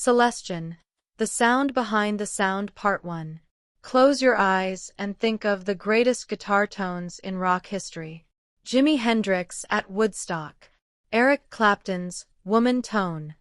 Celestion, The Sound Behind the Sound Part 1. Close your eyes and think of the greatest guitar tones in rock history. Jimi Hendrix at Woodstock. Eric Clapton's Woman Tone.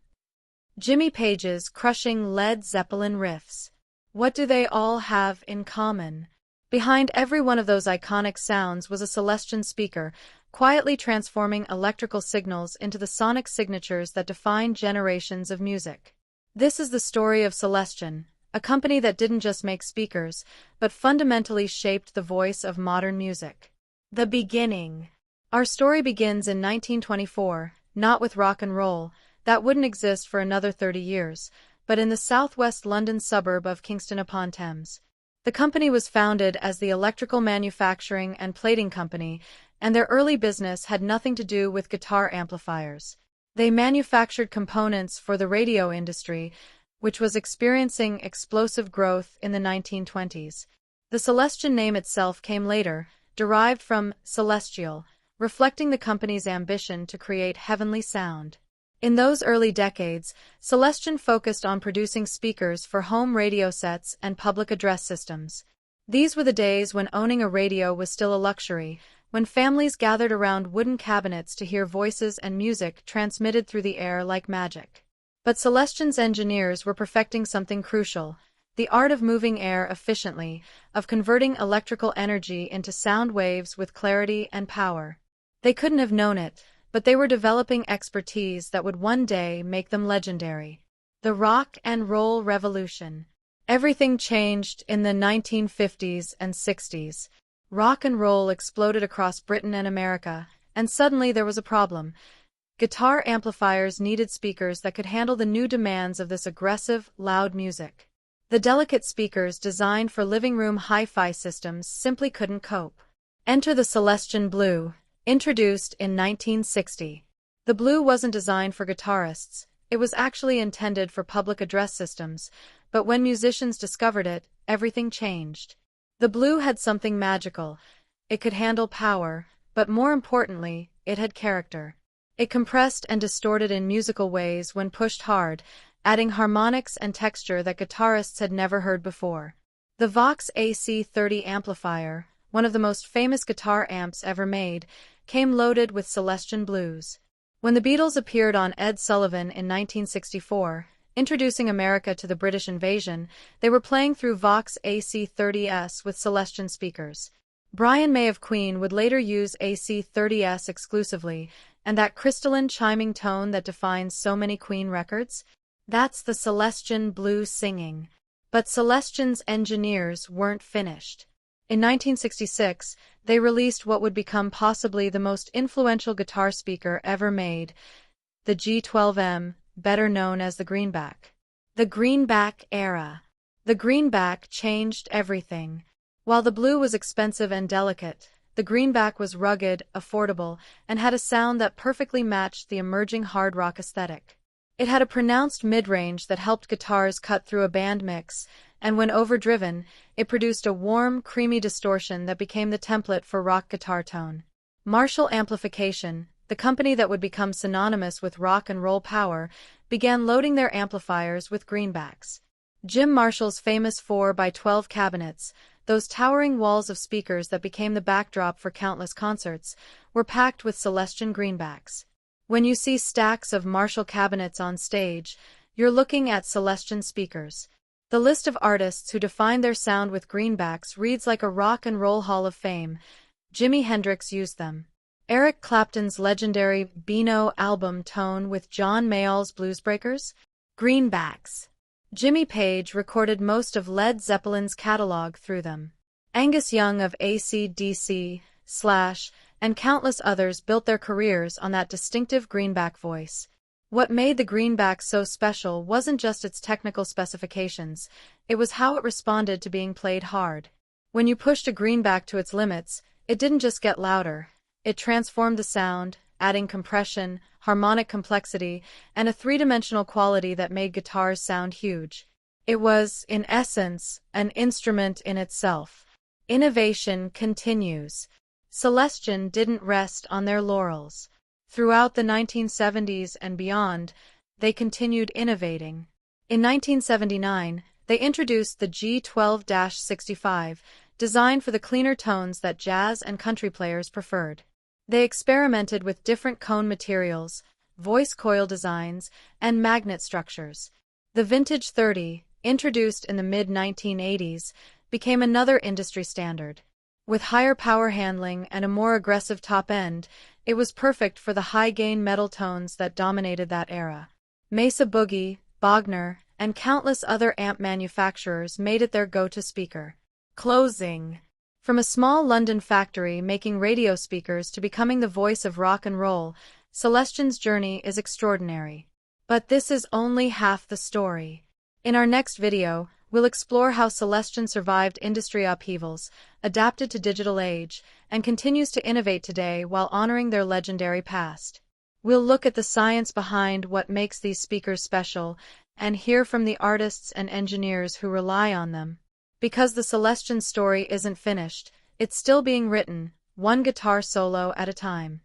Jimmy Page's crushing Led Zeppelin riffs. What do they all have in common? Behind every one of those iconic sounds was a Celestion speaker, quietly transforming electrical signals into the sonic signatures that define generations of music. This is the story of Celestion, a company that didn't just make speakers, but fundamentally shaped the voice of modern music. The beginning. Our story begins in 1924, not with rock and roll, that wouldn't exist for another 30 years, but in the southwest London suburb of Kingston-upon-Thames. The company was founded as the Electrical Manufacturing and Plating Company, and their early business had nothing to do with guitar amplifiers. They manufactured components for the radio industry, which was experiencing explosive growth in the 1920s. The Celestion name itself came later, derived from celestial, reflecting the company's ambition to create heavenly sound. In those early decades, Celestion focused on producing speakers for home radio sets and public address systems. These were the days when owning a radio was still a luxury, when families gathered around wooden cabinets to hear voices and music transmitted through the air like magic. But Celestion's engineers were perfecting something crucial, the art of moving air efficiently, of converting electrical energy into sound waves with clarity and power. They couldn't have known it, but they were developing expertise that would one day make them legendary. The rock and roll revolution. Everything changed in the 1950s and 60s. Rock and roll exploded across Britain and America, and suddenly there was a problem. Guitar amplifiers needed speakers that could handle the new demands of this aggressive, loud music. The delicate speakers designed for living room hi-fi systems simply couldn't cope. Enter the Celestion Blue, introduced in 1960. The Blue wasn't designed for guitarists, it was actually intended for public address systems, but when musicians discovered it, everything changed. The Blue had something magical. It could handle power, but more importantly, it had character. It compressed and distorted in musical ways when pushed hard, adding harmonics and texture that guitarists had never heard before. The Vox AC30 amplifier, one of the most famous guitar amps ever made, came loaded with Celestion Blues. When the Beatles appeared on Ed Sullivan in 1964, introducing America to the British invasion, they were playing through Vox AC30s with Celestion speakers. Brian May of Queen would later use AC30s exclusively, and that crystalline chiming tone that defines so many Queen records? That's the Celestion Blue singing. But Celestion's engineers weren't finished. In 1966, they released what would become possibly the most influential guitar speaker ever made, the G12M, better known as the Greenback. The Greenback era. The Greenback changed everything. While the Blue was expensive and delicate, the Greenback was rugged, affordable, and had a sound that perfectly matched the emerging hard rock aesthetic. It had a pronounced mid-range that helped guitars cut through a band mix, and when overdriven, it produced a warm, creamy distortion that became the template for rock guitar tone. Marshall Amplification, the company that would become synonymous with rock and roll power, began loading their amplifiers with greenbacks. Jim Marshall's famous 4x12 cabinets, those towering walls of speakers that became the backdrop for countless concerts, were packed with Celestion greenbacks. When you see stacks of Marshall cabinets on stage, you're looking at Celestion speakers. The list of artists who defined their sound with greenbacks reads like a rock and roll hall of fame. Jimi Hendrix used them. Eric Clapton's legendary Beano album tone with John Mayall's Bluesbreakers? Greenbacks. Jimmy Page recorded most of Led Zeppelin's catalog through them. Angus Young of AC/DC, Slash, and countless others built their careers on that distinctive greenback voice. What made the greenback so special wasn't just its technical specifications, it was how it responded to being played hard. When you pushed a greenback to its limits, it didn't just get louder. It transformed the sound, adding compression, harmonic complexity, and a three-dimensional quality that made guitars sound huge. It was, in essence, an instrument in itself. Innovation continues. Celestion didn't rest on their laurels. Throughout the 1970s and beyond, they continued innovating. In 1979, they introduced the G12-65, designed for the cleaner tones that jazz and country players preferred. They experimented with different cone materials, voice coil designs, and magnet structures. The Vintage 30, introduced in the mid-1980s, became another industry standard. With higher power handling and a more aggressive top end, it was perfect for the high-gain metal tones that dominated that era. Mesa Boogie, Bogner, and countless other amp manufacturers made it their go-to speaker. Closing. From a small London factory making radio speakers to becoming the voice of rock and roll, Celestion's journey is extraordinary. But this is only half the story. In our next video, we'll explore how Celestion survived industry upheavals, adapted to digital age, and continues to innovate today while honoring their legendary past. We'll look at the science behind what makes these speakers special and hear from the artists and engineers who rely on them. Because the Celestion story isn't finished, it's still being written, one guitar solo at a time.